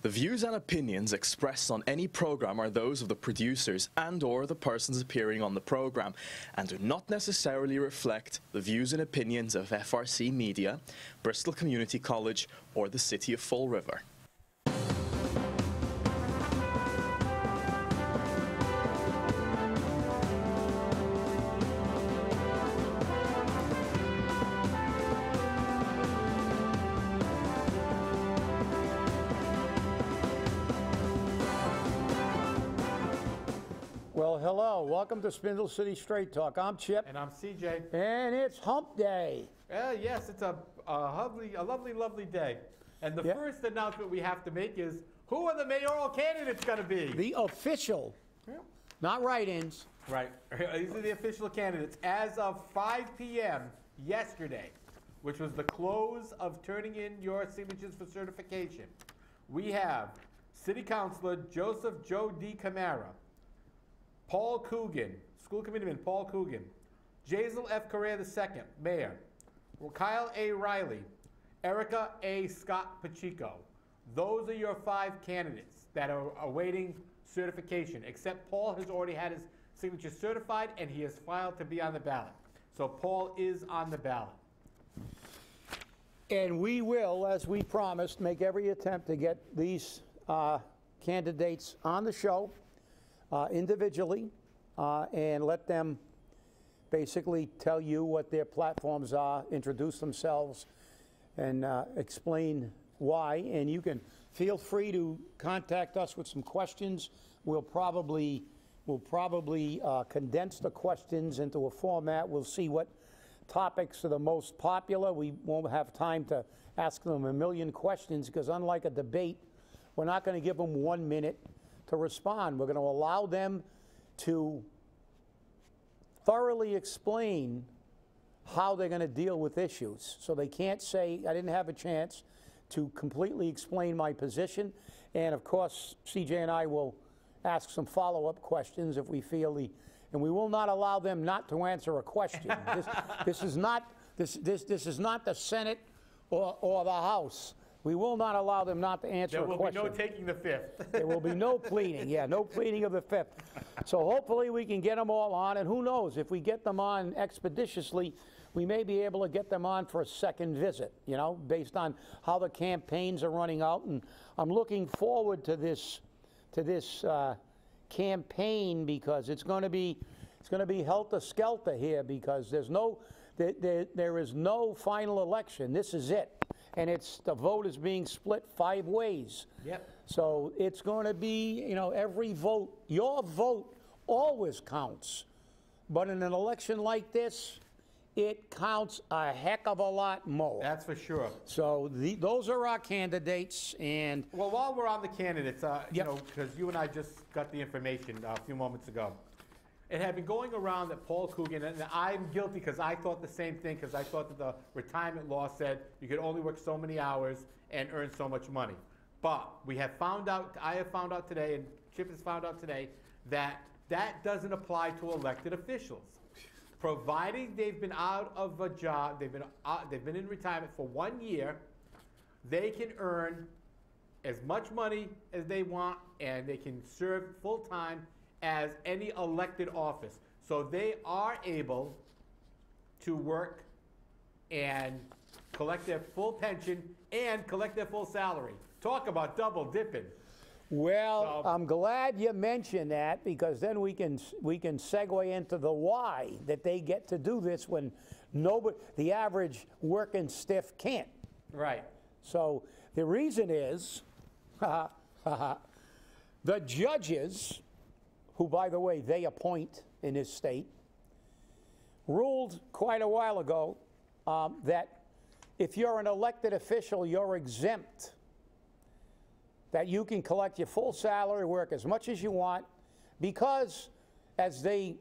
The views and opinions expressed on any program are those of the producers and/or the persons appearing on the program and do not necessarily reflect the views and opinions of FRC Media, Bristol Community College, or the City of Fall River. Well, hello. Welcome to Spindle City Straight Talk. I'm Chip. And I'm CJ. And it's Hump Day. Yes, it's a lovely day. And the first announcement we have to make is, who are the mayoral candidates going to be? The official, not write-ins. Right. These are the official candidates. As of 5 p.m. yesterday, which was the close of turning in your signatures for certification, we have City Councilor Joseph Joe D. Camara, Paul Coogan, School Committeeman Paul Coogan, Jazel F. Correa II, Mayor, Kyle A. Riley, Erica A. Scott Pacheco. Those are your 5 candidates that are awaiting certification, except Paul has already had his signature certified and he has filed to be on the ballot. So Paul is on the ballot. And we will, as we promised, make every attempt to get these candidates on the show individually and let them basically tell you what their platforms are, introduce themselves, and explain why. And you can feel free to contact us with some questions. We'll probably condense the questions into a format. We'll see what topics are the most popular. We won't have time to ask them a million questions because, unlike a debate, we're not going to give them 1 minute to respond. We're going to allow them to thoroughly explain how they're going to deal with issues. So they can't say, I didn't have a chance to completely explain my position. And of course, CJ and I will ask some follow-up questions if we feel and we will not allow them not to answer a question. This is not the Senate or the House. We will not allow them not to answer a question. There will be no taking the fifth. There will be no pleading. Yeah, no pleading of the fifth. So hopefully we can get them all on, and who knows, if we get them on expeditiously, we may be able to get them on for a second visit, you know, based on how the campaigns are running out. And I'm looking forward to this campaign because it's going to be helter-skelter here because there is no final election. This is it. And the vote is being split 5 ways. Yep. So it's going to be, you know, every vote, your vote always counts. But in an election like this, it counts a heck of a lot more. That's for sure. So those are our candidates. And well, while we're on the candidates, you know, because you and I just got the information a few moments ago. It had been going around that Paul Coogan, and I'm guilty because I thought the same thing, because I thought that the retirement law said you could only work so many hours and earn so much money. But we have found out, I have found out today, and Chip has found out today, that that doesn't apply to elected officials. Providing they've been out of a job, they've been in retirement for 1 year, they can earn as much money as they want, and they can serve full-time as any elected office. So they are able to work and collect their full pension and collect their full salary. Talk about double dipping. Well, I'm glad you mentioned that because then we can segue into the why that they get to do this when the average working stiff can't. Right. So the reason is the judges, who, by the way, they appoint in this state, ruled quite a while ago that if you're an elected official, you're exempt, that you can collect your full salary, work as much as you want, because, as they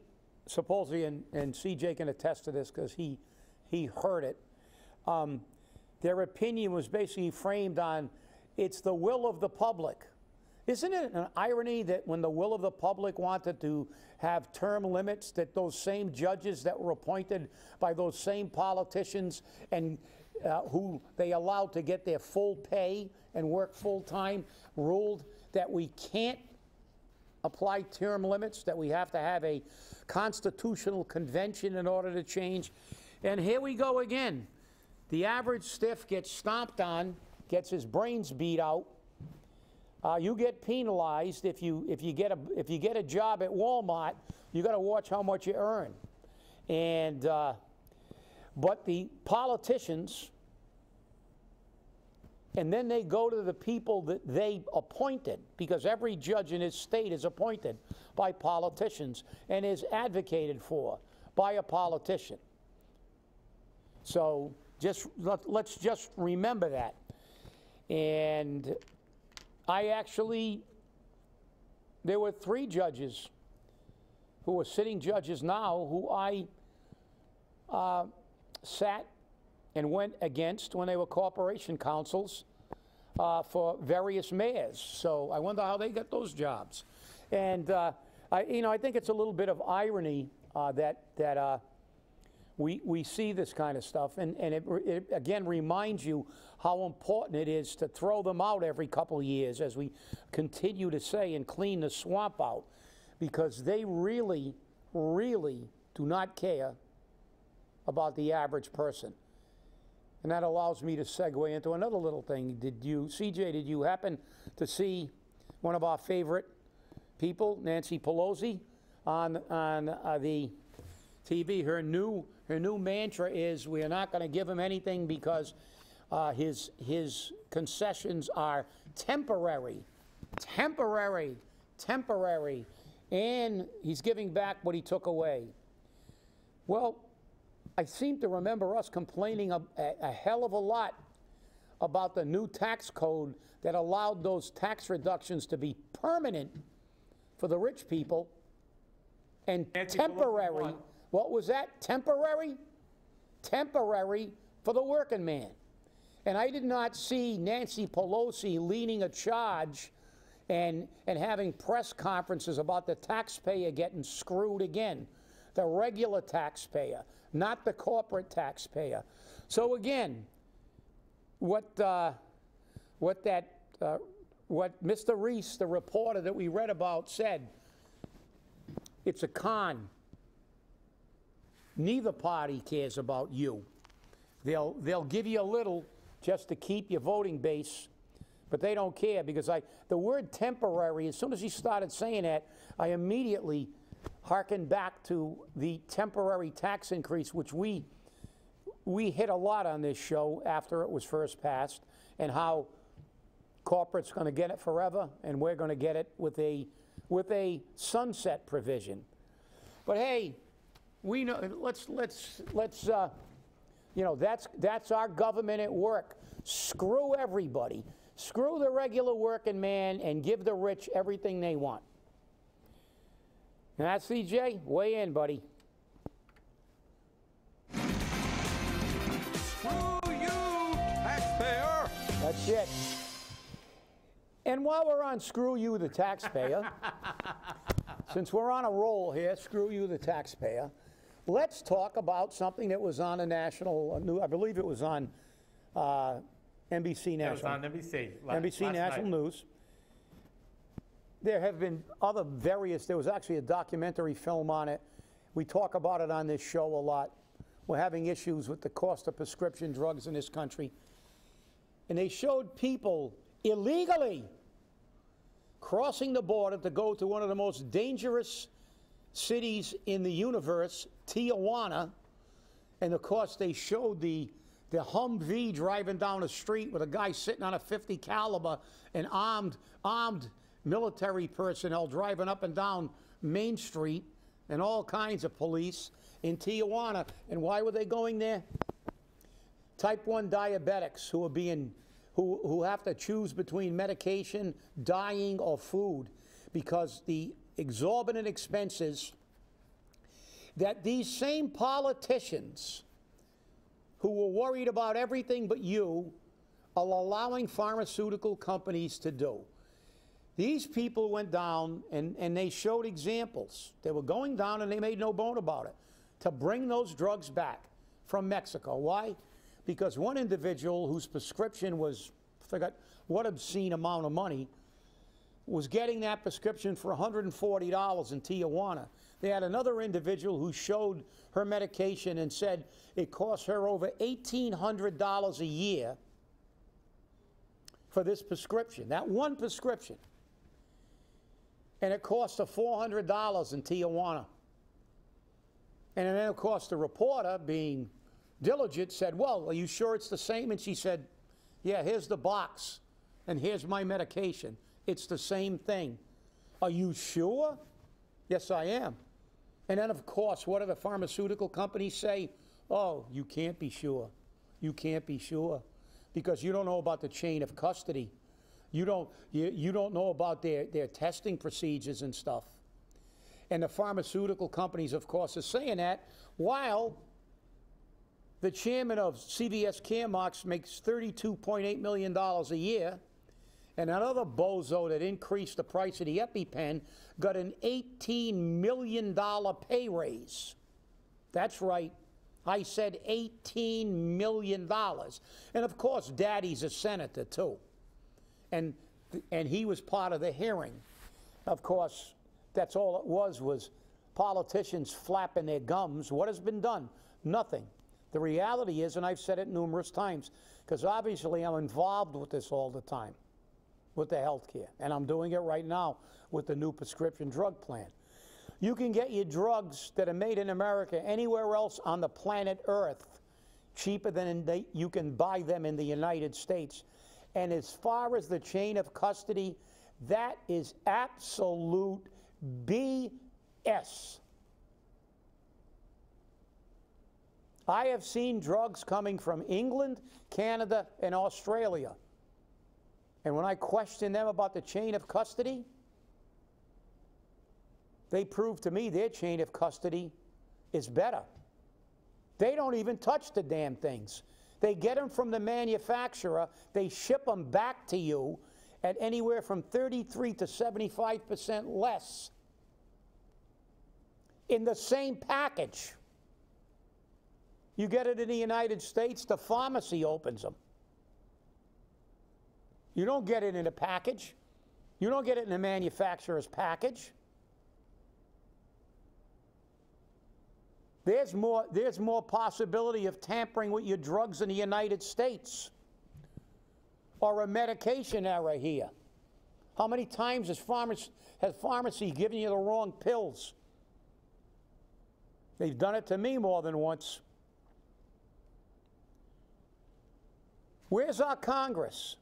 supposedly, and CJ can attest to this because he heard it, their opinion was basically framed on it's the will of the public. Isn't it an irony that when the will of the public wanted to have term limits, that those same judges that were appointed by those same politicians and who they allowed to get their full pay and work full-time, ruled that we can't apply term limits, that we have to have a constitutional convention in order to change. And here we go again. The average stiff gets stomped on, gets his brains beat out. You get penalized if you get a job at Walmart. You got to watch how much you earn. And but the politicians, and then they go to the people that they appointed, because every judge in his state is appointed by politicians and is advocated for by a politician. So let's just remember that. And there were 3 judges who are sitting judges now who I sat and went against when they were corporation counsels for various mayors. So I wonder how they got those jobs. And I think it's a little bit of irony that we see this kind of stuff, and it again reminds you how important it is to throw them out every couple of years, as we continue to say, and clean the swamp out, because they really, really do not care about the average person. And that allows me to segue into another little thing. CJ, did you happen to see one of our favorite people, Nancy Pelosi, on the TV? Her new mantra is, we are not going to give him anything because his concessions are temporary, and he's giving back what he took away. Well, I seem to remember us complaining a hell of a lot about the new tax code that allowed those tax reductions to be permanent for the rich people and temporary. What was that? Temporary? Temporary for the working man. And I did not see Nancy Pelosi leading a charge and having press conferences about the taxpayer getting screwed again. The regular taxpayer, not the corporate taxpayer. So again, what Mr. Reese, the reporter that we read about, said, it's a con. Neither party cares about you. They'll give you a little just to keep your voting base, but they don't care, because the word temporary, as soon as he started saying that, I immediately harkened back to the temporary tax increase, which we hit a lot on this show after it was first passed, and how corporate's going to get it forever, and we're going to get it with a sunset provision. But hey, we know. Let's that's our government at work. Screw everybody. Screw the regular working man and give the rich everything they want. And that's CJ. Weigh in, buddy. Screw you, taxpayer! That's it. And while we're on screw you, the taxpayer, since we're on a roll here, screw you, the taxpayer, let's talk about something that was on a national news. I believe it was on NBC National. It was on NBC. NBC National News. There have been other various, there was actually a documentary film on it. We talk about it on this show a lot. We're having issues with the cost of prescription drugs in this country. And they showed people illegally crossing the border to go to one of the most dangerous cities in the universe, Tijuana. And of course they showed the Humvee driving down the street with a guy sitting on a .50 caliber and armed military personnel driving up and down Main Street, and all kinds of police in Tijuana. And why were they going there? Type 1 diabetics who have to choose between medication, dying, or food, because the exorbitant expenses that these same politicians who were worried about everything but you are allowing pharmaceutical companies to do. These people went down and they showed examples. They were going down, and they made no bone about it, to bring those drugs back from Mexico. Why? because one individual whose prescription was, I forgot what obscene amount of money, was getting that prescription for $140 in Tijuana. They had another individual who showed her medication and said it cost her over $1,800 a year for this prescription, that one prescription. And it cost her $400 in Tijuana. And then, of course, the reporter, being diligent, said, well, are you sure it's the same? And she said, yeah, here's the box, and here's my medication. It's the same thing. Are you sure? Yes, I am. And then, of course, what do the pharmaceutical companies say? Oh, you can't be sure. You can't be sure because you don't know about the chain of custody. You don't know about their testing procedures and stuff. And the pharmaceutical companies, of course, are saying that while the chairman of CVS Caremark makes $32.8 million a year, and another bozo that increased the price of the EpiPen got an $18 million pay raise. That's right. I said $18 million. And of course, Daddy's a senator too. And he was part of the hearing. Of course, that's all it was politicians flapping their gums. What has been done? Nothing. The reality is, and I've said it numerous times, because obviously I'm involved with this all the time, with the health care. And I'm doing it right now with the new prescription drug plan. You can get your drugs that are made in America anywhere else on the planet Earth cheaper than you can buy them in the United States. And as far as the chain of custody, that is absolute BS. I have seen drugs coming from England, Canada, and Australia. And when I question them about the chain of custody, they prove to me their chain of custody is better. They don't even touch the damn things. They get them from the manufacturer, they ship them back to you at anywhere from 33 to 75% less in the same package. You get it in the United States, the pharmacy opens them. You don't get it in a package. You don't get it in a manufacturer's package. There's more possibility of tampering with your drugs in the United States or a medication error here. How many times has pharmacy given you the wrong pills? They've done it to me more than once. Where's our Congress?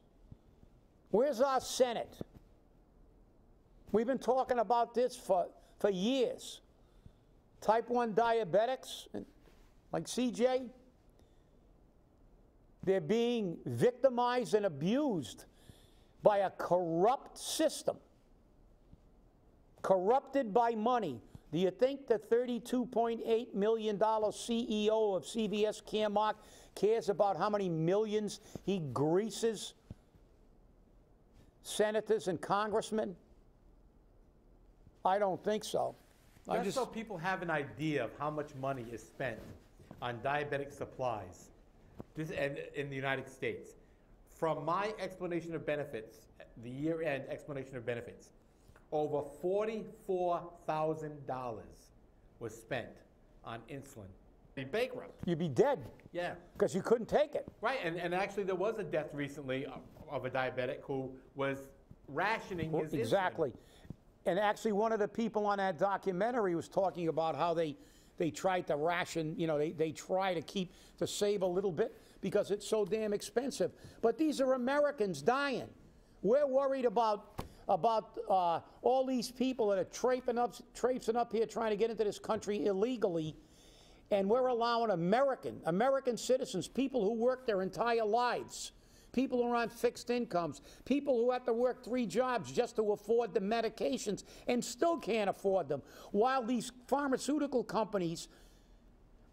Where's our Senate? We've been talking about this for years. Type 1 diabetics, like CJ, they're being victimized and abused by a corrupt system, corrupted by money. Do you think the $32.8 million CEO of CVS Caremark cares about how many millions he greases senators and congressmen? I don't think so. Just so people have an idea of how much money is spent on diabetic supplies in the United States. From my explanation of benefits, the year-end explanation of benefits, over $44,000 was spent on insulin. Be bankrupt. You'd be dead. Yeah. Because you couldn't take it. Right, and actually there was a death recently of a diabetic who was rationing his exactly. insulin. And actually one of the people on that documentary was talking about how they tried to ration, they try to save a little bit because it's so damn expensive. But these are Americans dying. We're worried about all these people that are traipsing up here trying to get into this country illegally, and we're allowing American citizens, people who work their entire lives, people who are on fixed incomes, people who have to work 3 jobs just to afford the medications and still can't afford them, while these pharmaceutical companies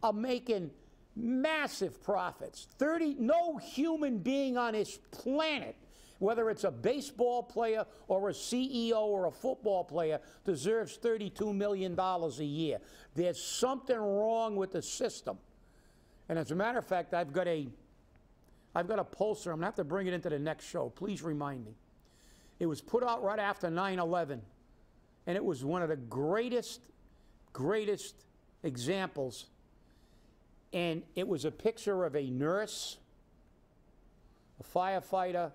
are making massive profits. No human being on this planet, whether it's a baseball player or a CEO or a football player, deserves $32 million a year. There's something wrong with the system. And as a matter of fact, I've got a I've got a poster. I'm going to have to bring it into the next show. Please remind me. It was put out right after 9/11, and it was one of the greatest examples. And it was a picture of a nurse, a firefighter,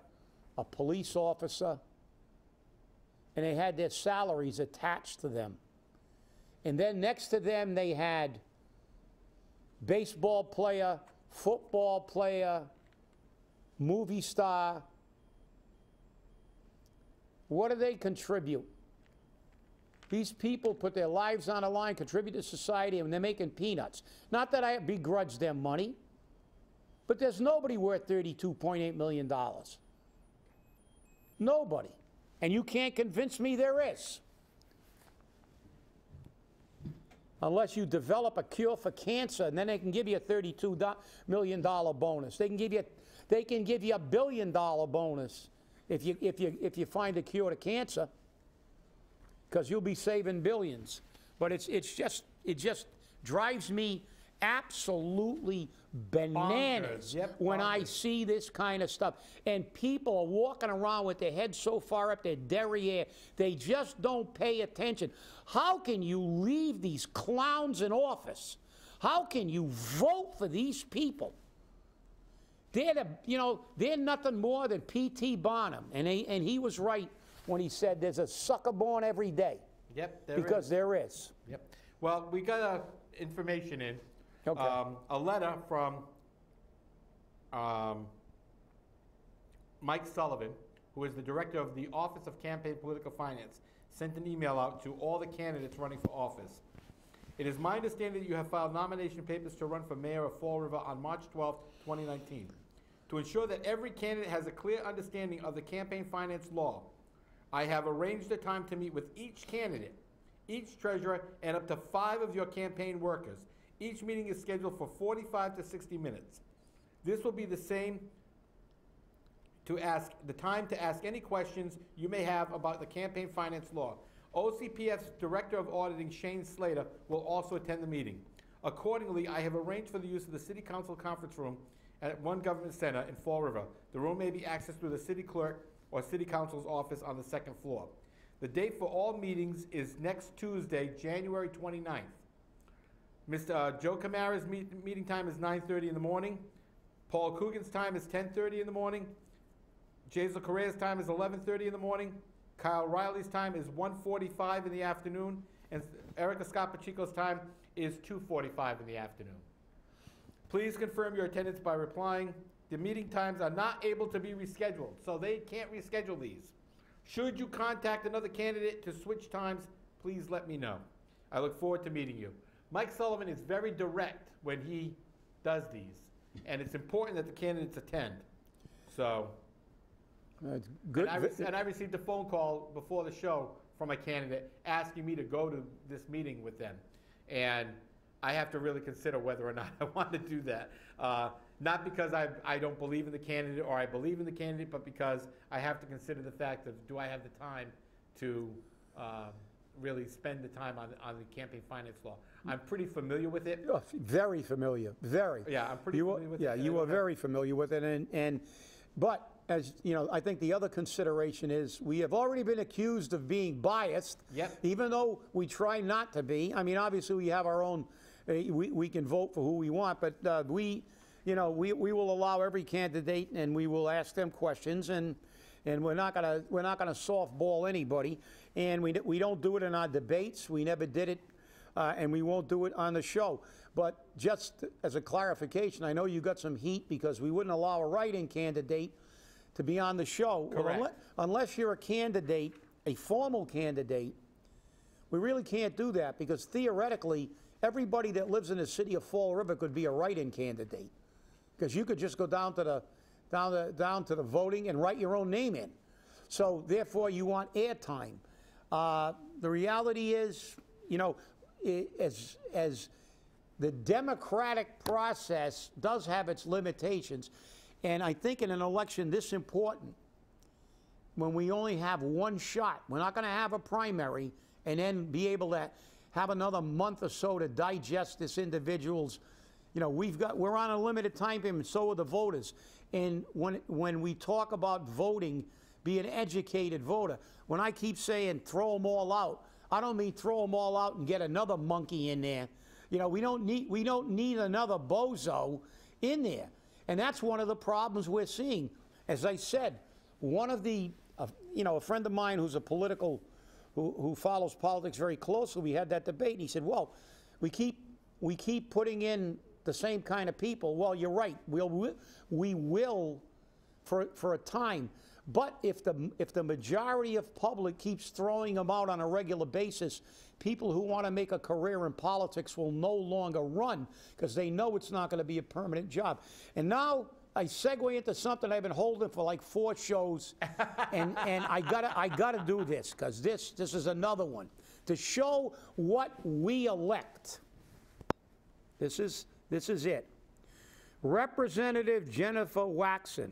a police officer, and they had their salaries attached to them. And then next to them they had baseball player, football player, movie star. What do they contribute? These people put their lives on the line, contribute to society, and they're making peanuts. Not that I begrudge them money, but there's nobody worth $32.8 million. Nobody. And you can't convince me there is. Unless you develop a cure for cancer, and then they can give you a $32 million bonus. They can give you a $1 billion bonus if you find a cure to cancer, because you'll be saving billions. But it just drives me absolutely bananas when I see this kind of stuff. And people are walking around with their heads so far up their derriere, they just don't pay attention. How can you leave these clowns in office? How can you vote for these people? They're nothing more than P.T. Barnum, and he was right when he said there's a sucker born every day. Yep, because there is. Yep. Well, we got information in. Okay. A letter from Mike Sullivan, who is the director of the Office of Campaign Political Finance, sent an email out to all the candidates running for office. It is my understanding that you have filed nomination papers to run for mayor of Fall River on March 12, 2019. To ensure that every candidate has a clear understanding of the campaign finance law, I have arranged a time to meet with each candidate, each treasurer, and up to 5 of your campaign workers. Each meeting is scheduled for 45 to 60 minutes. This will be the time to ask any questions you may have about the campaign finance law. OCPF's Director of Auditing, Shane Slater, will also attend the meeting. Accordingly, I have arranged for the use of the City Council Conference Room at One Government Center in Fall River. The room may be accessed through the City Clerk or City Council's office on the 2nd floor. The date for all meetings is next Tuesday, January 29th. Mr. Joe Camara's meeting time is 9:30 in the morning. Paul Coogan's time is 10:30 in the morning. Jason Correa's time is 11:30 in the morning. Kyle Riley's time is 1:45 in the afternoon. And Erica Scott Pacheco's time is 2:45 in the afternoon. Please confirm your attendance by replying. The meeting times are not able to be rescheduled, so they can't reschedule these. Should you contact another candidate to switch times, please let me know. I look forward to meeting you. Mike Sullivan is very direct when he does these, and it's important that the candidates attend. So, good. And I received a phone call before the show from a candidate asking me to go to this meeting with them, and I have to really consider whether or not I want to do that. Not because I don't believe in the candidate or I believe in the candidate, but because I have to consider the fact of, do I have the time to really spend the time on the campaign finance law? I'm pretty familiar with it. Oh, very familiar, very. Yeah, I'm pretty familiar with it. Yeah, you are very familiar with it, but as you know, I think the other consideration is we have already been accused of being biased. Yep. Even though we try not to be. I mean, obviously we have our own. We can vote for who we want, but we will allow every candidate, and we will ask them questions, and we're not gonna softball anybody, and we don't do it in our debates. We never did it, and we won't do it on the show. But just as a clarification, I know you got some heat because we wouldn't allow a write-in candidate to be on the show. Correct. Well, unless you're a candidate, a formal candidate, we really can't do that because theoretically, everybody that lives in the city of Fall River could be a write-in candidate, because you could just go down to the voting and write your own name in. So therefore, you want airtime. The reality is, as the democratic process does have its limitations, and I think in an election this important, when we only have one shot, we're not going to have a primary and then be able to have another month or so to digest this individual's You know, we're on a limited time frame, and so are the voters. And when we talk about voting, be an educated voter. When I keep saying throw them all out, I don't mean throw them all out and get another monkey in there. You know, we don't need another bozo in there. And that's one of the problems we're seeing. As I said, one of the, you know, a friend of mine who's a political, who follows politics very closely, we had that debate, and he said, well, we keep putting in the same kind of people. Well, you're right. We will for a time. But if the majority of public keeps throwing them out on a regular basis, people who want to make a career in politics will no longer run because they know it's not going to be a permanent job. And now I segue into something I've been holding for like 4 shows, and I gotta do this because this is another one to show what we elect. This is it. Representative Jennifer Waxman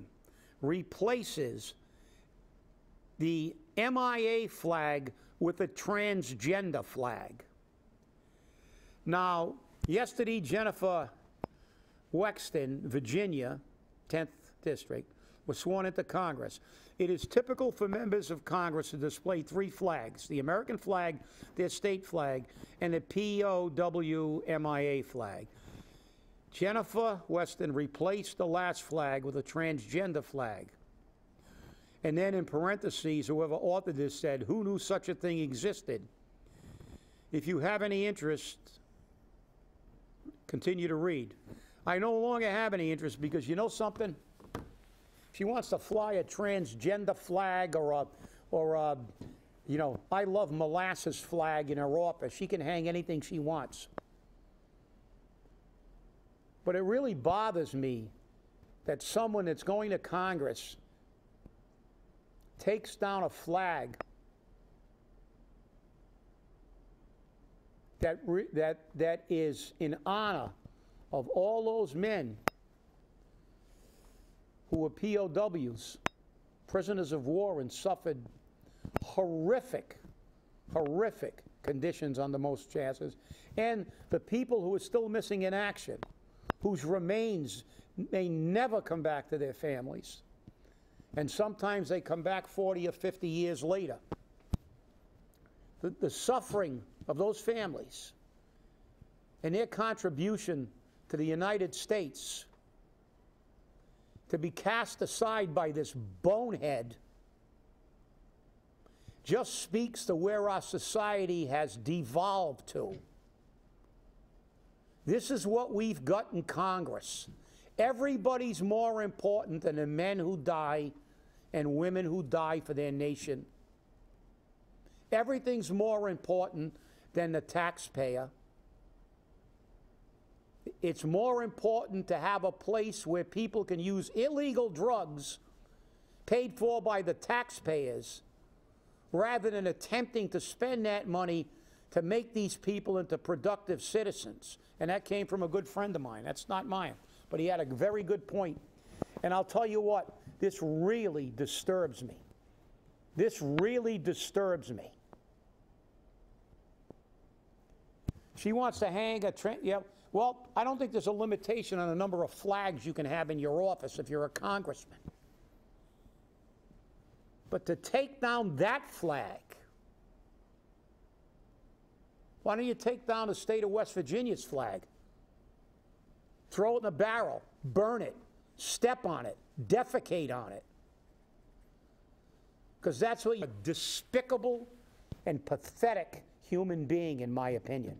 replaces the MIA flag with a transgender flag. Now, yesterday, Jennifer Waxman, Virginia, 10th District, was sworn into Congress. It is typical for members of Congress to display 3 flags, the American flag, their state flag, and the POW-MIA flag. Jennifer Waxman replaced the last flag with a transgender flag. And then in parentheses, whoever authored this said, who knew such a thing existed? If you have any interest, continue to read. I no longer have any interest because you know something? If she wants to fly a transgender flag or a you know, I love molasses flag in her office, she can hang anything she wants. But it really bothers me that someone that's going to Congress takes down a flag that is in honor of all those men who were POWs, prisoners of war, and suffered horrific conditions under most chances, and the people who are still missing in action, whose remains may never come back to their families. And sometimes they come back 40 or 50 years later. The suffering of those families and their contribution to the United States to be cast aside by this bonehead just speaks to where our society has devolved to. This is what we've got in Congress. Everybody's more important than the men who die and women who die for their nation. Everything's more important than the taxpayer. It's more important to have a place where people can use illegal drugs paid for by the taxpayers rather than attempting to spend that money to make these people into productive citizens. And that came from a good friend of mine. That's not mine. But he had a very good point. And I'll tell you what, this really disturbs me. This really disturbs me. She wants to hang a well, I don't think there's a limitation on the number of flags you can have in your office if you're a congressman. But to take down that flag, why don't you take down the state of West Virginia's flag? Throw it in a barrel, burn it, step on it, defecate on it. Because that's what you're a despicable and pathetic human being, in my opinion.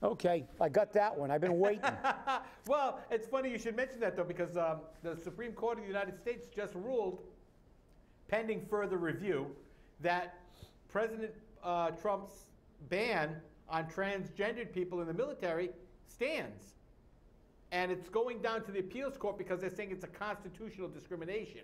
Okay, I got that one. I've been waiting. Well, it's funny you should mention that, though, because the Supreme Court of the United States just ruled, pending further review, that President Trump's ban on transgendered people in the military stands. And it's going down to the appeals court because they're saying it's a constitutional discrimination,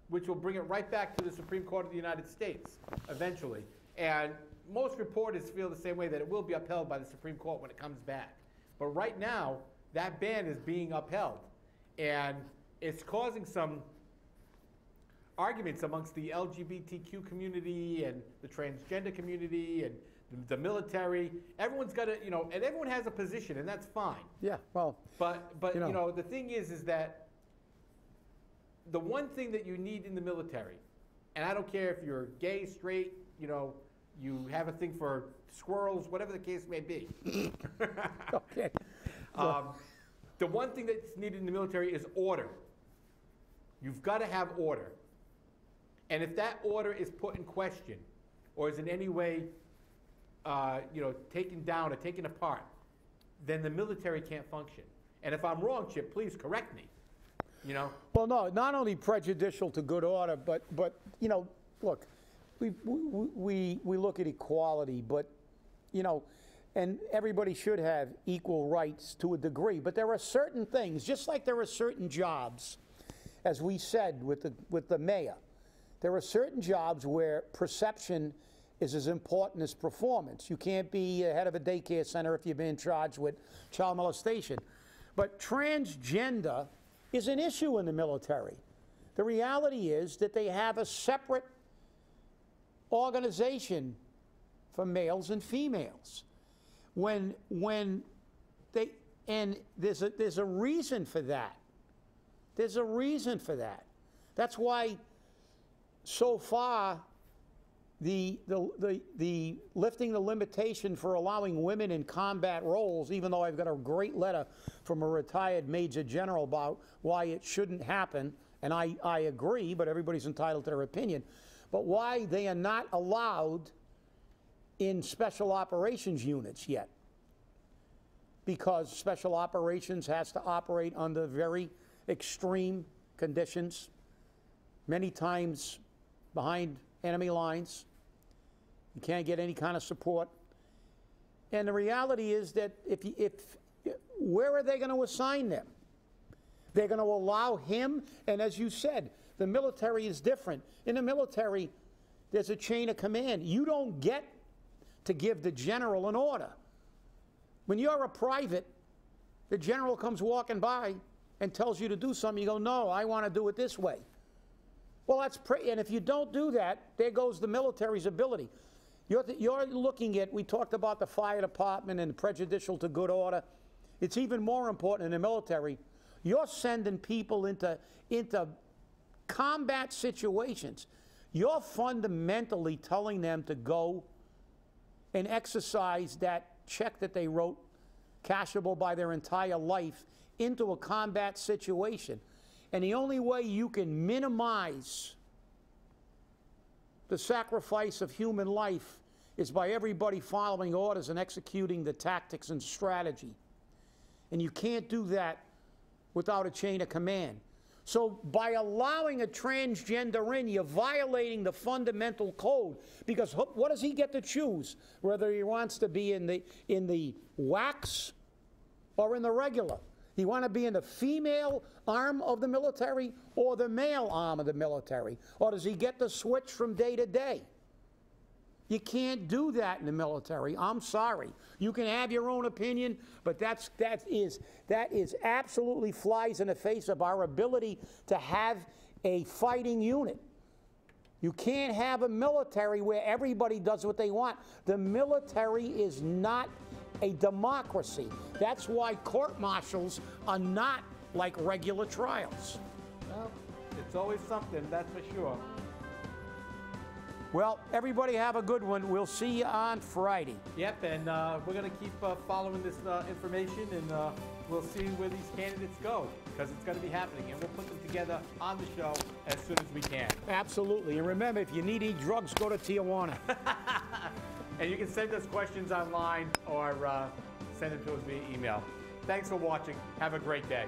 which will bring it right back to the Supreme Court of the United States eventually. And most reporters feel the same way, that it will be upheld by the Supreme Court when it comes back. But right now, that ban is being upheld. And it's causing some arguments amongst the LGBTQ community and the transgender community and the military, everyone's got to, you know, and everyone has a position, and that's fine. Yeah, well. But you know, the thing is that the one thing that you need in the military, and I don't care if you're gay, straight, you know, you have a thing for squirrels, whatever the case may be. Okay. The one thing that's needed in the military is order. You've got to have order. And if that order is put in question or is in any way, you know, taken down or taken apart, then the military can't function. And if I'm wrong, Chip, please correct me. You know? Well, no, not only prejudicial to good order, but you know, look, we look at equality, but you know, and everybody should have equal rights to a degree. But there are certain things, just like there are certain jobs, as we said with the mayor, there are certain jobs where perception is as important as performance. You can't be head of a daycare center if you're being charged with child molestation. But transgender is an issue in the military. The reality is that they have a separate organization for males and females. When they, and there's a reason for that. There's a reason for that. That's why so far the lifting the limitation for allowing women in combat roles, even though I've got a great letter from a retired Major General about why it shouldn't happen, and I agree, but everybody's entitled to their opinion, but why they are not allowed in special operations units yet. Because special operations has to operate under very extreme conditions, many times behind enemy lines. You can't get any kind of support. And the reality is that where are they going to assign them? They're going to allow him, and as you said, the military is different. In the military, there's a chain of command. You don't get to give the general an order. When you're a private, the general comes walking by and tells you to do something. You go, no, I want to do it this way. Well, and if you don't do that, there goes the military's ability. You're looking at, we talked about the fire department and prejudicial to good order. It's even more important in the military. You're sending people into combat situations. You're fundamentally telling them to go and exercise that check that they wrote, cashable by their entire life, into a combat situation. And the only way you can minimize the sacrifice of human life is by everybody following orders and executing the tactics and strategy. And you can't do that without a chain of command. So by allowing a transgender in, you're violating the fundamental code, because what does he get to choose? Whether he wants to be in the wax or in the regular. You want to be in the female arm of the military or the male arm of the military? Or does he get to switch from day to day? You can't do that in the military. I'm sorry. You can have your own opinion, but that is absolutely flies in the face of our ability to have a fighting unit. You can't have a military where everybody does what they want. The military is not a democracy. That's why court-martials are not like regular trials. Well, it's always something, that's for sure. Well, everybody have a good one. We'll see you on Friday. Yep, and we're going to keep following this information, and we'll see where these candidates go, because it's going to be happening, and we'll put them together on the show as soon as we can. Absolutely. And remember, if you need any drugs, go to Tijuana. And you can send us questions online or send them to us via email. Thanks for watching. Have a great day.